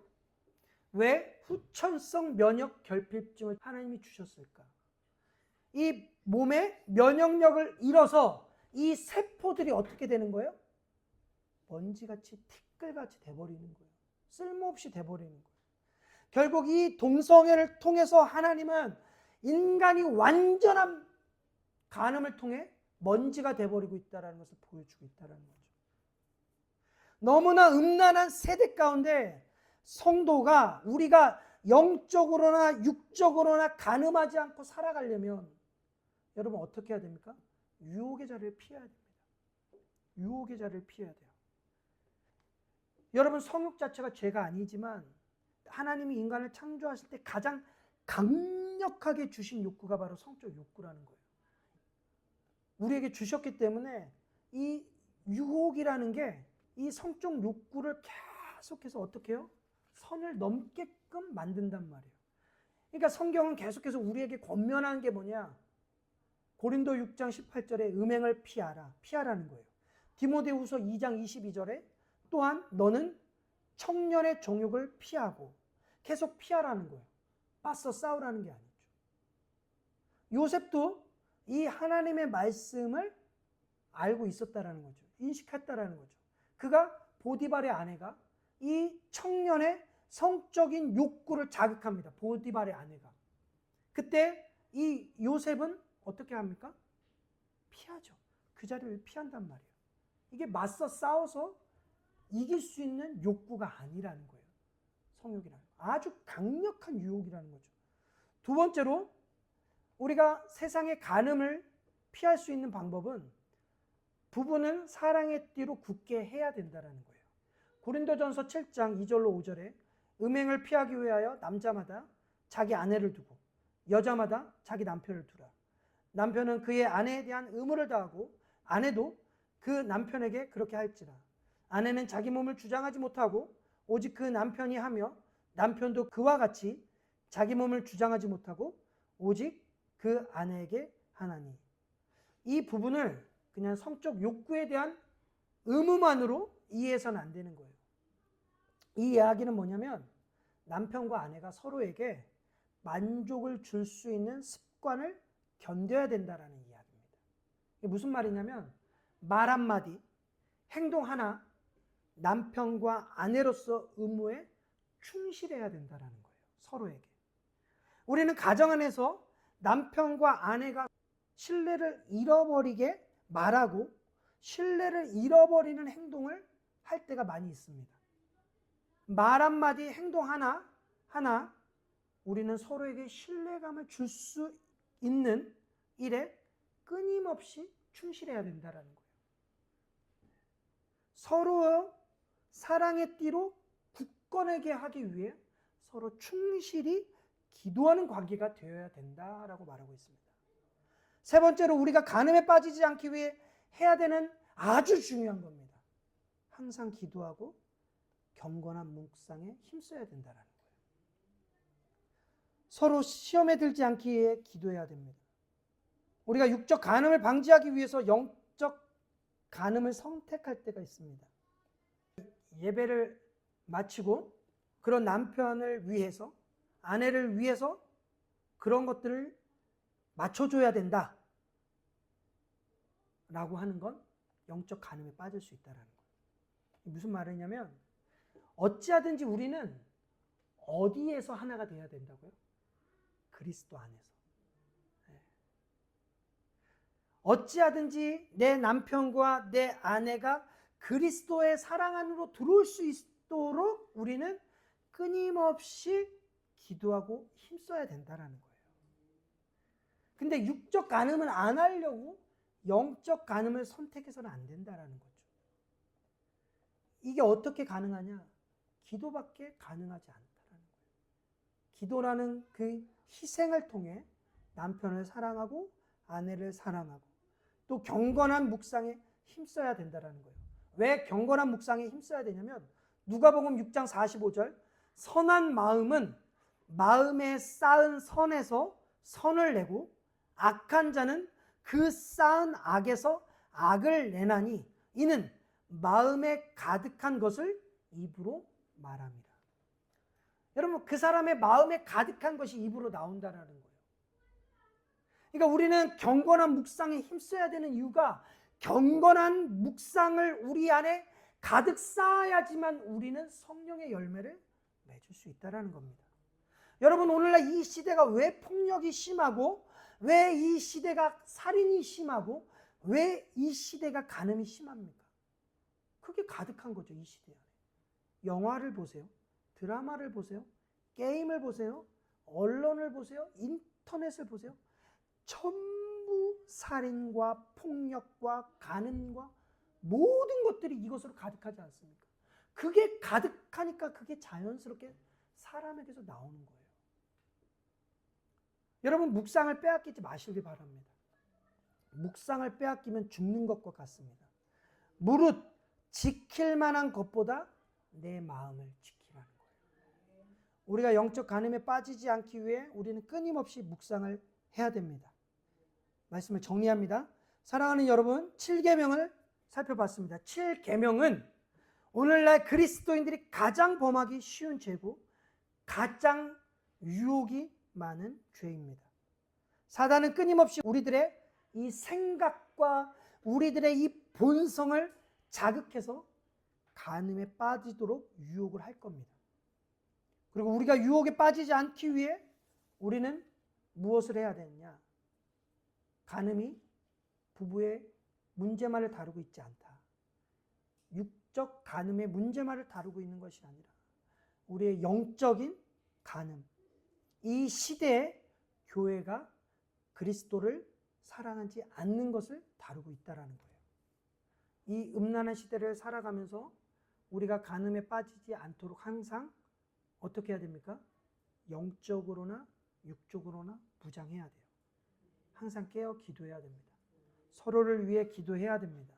왜 후천성 면역 결핍증을 하나님이 주셨을까? 이 몸의 면역력을 잃어서 이 세포들이 어떻게 되는 거예요? 먼지같이 티끌같이 돼버리는 거예요. 쓸모없이 돼버리는 거예요. 결국 이 동성애를 통해서 하나님은 인간이 완전한 간음을 통해 먼지가 돼버리고 있다는 것을 보여주고 있다는 거죠. 너무나 음란한 세대 가운데 성도가, 우리가 영적으로나 육적으로나 간음하지 않고 살아가려면 여러분 어떻게 해야 됩니까? 유혹의 자리를 피해야 됩니다. 유혹의 자리를 피해야 돼요. 여러분, 성욕 자체가 죄가 아니지만 하나님이 인간을 창조하실 때 가장 강력하게 주신 욕구가 바로 성적 욕구라는 거예요. 우리에게 주셨기 때문에 이 유혹이라는 게 이 성적 욕구를 계속해서 어떻게 해요? 선을 넘게끔 만든단 말이에요. 그러니까 성경은 계속해서 우리에게 권면하는 게 뭐냐? 고린도 6장 18절에 음행을 피하라는 거예요. 디모데후서 2장 22절에 또한 너는 청년의 정욕을 피하고, 계속 피하라는 거예요. 맞서 싸우라는 게 아니죠. 요셉도 이 하나님의 말씀을 알고 있었다라는 거죠. 인식했다라는 거죠. 그가 보디발의 아내가 이 청년의 성적인 욕구를 자극합니다. 보디발의 아내가. 그때 이 요셉은 어떻게 합니까? 피하죠. 그 자리를 피한단 말이에요. 이게 맞서 싸워서 이길 수 있는 욕구가 아니라는 거예요. 성욕이라는 아주 강력한 유혹이라는 거죠. 두 번째로 우리가 세상의 간음을 피할 수 있는 방법은 부부는 사랑의 띠로 굳게 해야 된다는 거예요. 고린도전서 7장 2절로 5절에 음행을 피하기 위하여 남자마다 자기 아내를 두고 여자마다 자기 남편을 두라. 남편은 그의 아내에 대한 의무를 다하고 아내도 그 남편에게 그렇게 할지라. 아내는 자기 몸을 주장하지 못하고 오직 그 남편이 하며 남편도 그와 같이 자기 몸을 주장하지 못하고 오직 그 아내에게 하나니. 이 부분을 그냥 성적 욕구에 대한 의무만으로 이해해서는 안 되는 거예요. 이 이야기는 뭐냐면 남편과 아내가 서로에게 만족을 줄 수 있는 습관을 견뎌야 된다라는 이야기입니다. 이게 무슨 말이냐면 말 한마디, 행동 하나, 남편과 아내로서 의무에 충실해야 된다라는 거예요. 서로에게. 우리는 가정 안에서 남편과 아내가 신뢰를 잃어버리게 말하고 신뢰를 잃어버리는 행동을 할 때가 많이 있습니다. 말 한마디, 행동 하나 우리는 서로에게 신뢰감을 줄 수 있는 일에 끊임없이 충실해야 된다는 거예요. 서로 사랑의 띠로 굳건하게 하기 위해 서로 충실히 기도하는 관계가 되어야 된다라고 말하고 있습니다. 세 번째로 우리가 간음에 빠지지 않기 위해 해야 되는 아주 중요한 겁니다. 항상 기도하고 경건한 묵상에 힘써야 된다는 거예요. 서로 시험에 들지 않기 위해 기도해야 됩니다. 우리가 육적 간음을 방지하기 위해서 영적 간음을 선택할 때가 있습니다. 예배를 마치고 그런 남편을 위해서, 아내를 위해서 그런 것들을 맞춰줘야 된다 라고 하는 건 영적 간음에 빠질 수 있다는 거예요. 무슨 말이냐면 어찌하든지 우리는 어디에서 하나가 되어야 된다고요? 그리스도 안에서. 어찌하든지 내 남편과 내 아내가 그리스도의 사랑 안으로 들어올 수 있도록 우리는 끊임없이 기도하고 힘써야 된다는 거예요. 근데 육적 간음을 안 하려고 영적 간음을 선택해서는 안 된다는 거죠. 이게 어떻게 가능하냐? 기도밖에 가능하지 않다는 거예요. 기도라는 그 희생을 통해 남편을 사랑하고 아내를 사랑하고 또 경건한 묵상에 힘써야 된다는 거예요. 왜 경건한 묵상에 힘써야 되냐면 누가복음 6장 45절 선한 마음은 마음에 쌓은 선에서 선을 내고 악한 자는 그 쌓은 악에서 악을 내나니 이는 마음에 가득한 것을 입으로 말합니다. 여러분 그 사람의 마음에 가득한 것이 입으로 나온다는 거예요. 그러니까 우리는 경건한 묵상에 힘써야 되는 이유가 경건한 묵상을 우리 안에 가득 쌓아야지만 우리는 성령의 열매를 맺을 수 있다는 겁니다. 여러분 오늘날 이 시대가 왜 폭력이 심하고 왜 이 시대가 살인이 심하고 왜 이 시대가 간음이 심합니까? 그게 가득한 거죠. 이 시대 안에. 영화를 보세요. 드라마를 보세요. 게임을 보세요. 언론을 보세요. 인터넷을 보세요. 전부 살인과 폭력과 간음과 모든 것들이 이것으로 가득하지 않습니까? 그게 가득하니까 그게 자연스럽게 사람에게서 나오는 거예요. 여러분 묵상을 빼앗기지 마시기 바랍니다. 묵상을 빼앗기면 죽는 것과 같습니다. 무릇 지킬 만한 것보다 내 마음을 지키라는 거예요. 우리가 영적 간음에 빠지지 않기 위해 우리는 끊임없이 묵상을 해야 됩니다. 말씀을 정리합니다. 사랑하는 여러분, 7계명을 살펴봤습니다. 7계명은 오늘날 그리스도인들이 가장 범하기 쉬운 죄고 가장 유혹이 많은 죄입니다. 사단은 끊임없이 우리들의 이 생각과 우리들의 이 본성을 자극해서 간음에 빠지도록 유혹을 할 겁니다. 그리고 우리가 유혹에 빠지지 않기 위해 우리는 무엇을 해야 되느냐? 간음이 부부의 문제만을 다루고 있지 않다. 육적 간음의 문제만을 다루고 있는 것이 아니라 우리의 영적인 간음. 이 시대에 교회가 그리스도를 사랑하지 않는 것을 다루고 있다는 거예요. 이 음란한 시대를 살아가면서 우리가 간음에 빠지지 않도록 항상 어떻게 해야 됩니까? 영적으로나 육적으로나 무장해야 돼요. 항상 깨어 기도해야 됩니다. 서로를 위해 기도해야 됩니다.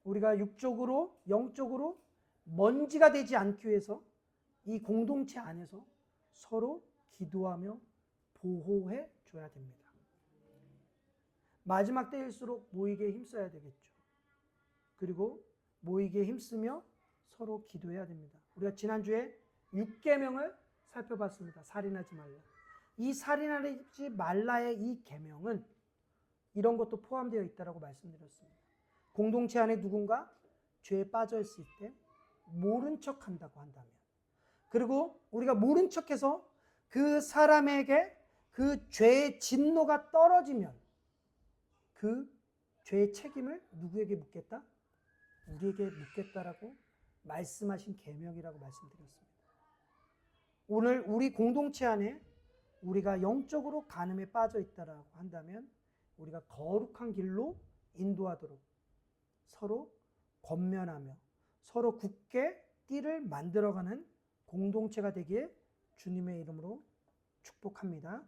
우리가 육적으로 영적으로 먼지가 되지 않기 위해서 이 공동체 안에서 서로 기도하며 보호해 줘야 됩니다. 마지막 때일수록 모이기에 힘써야 되겠죠. 그리고 모이기에 힘쓰며 서로 기도해야 됩니다. 우리가 지난주에 6계명을 살펴봤습니다. 살인하지 말라. 이 살인하지 말라의 이 계명은 이런 것도 포함되어 있다고 말씀드렸습니다. 공동체 안에 누군가 죄에 빠져 있을 때 모른 척 한다고 한다면, 그리고 우리가 모른 척해서 그 사람에게 그 죄의 진노가 떨어지면 그 죄의 책임을 누구에게 묻겠다? 우리에게 묻겠다라고 말씀하신 계명이라고 말씀드렸습니다. 오늘 우리 공동체 안에 우리가 영적으로 간음에 빠져 있다라고 한다면 우리가 거룩한 길로 인도하도록 서로 권면하며 서로 굳게 띠를 만들어가는 공동체가 되기에 주님의 이름으로 축복합니다.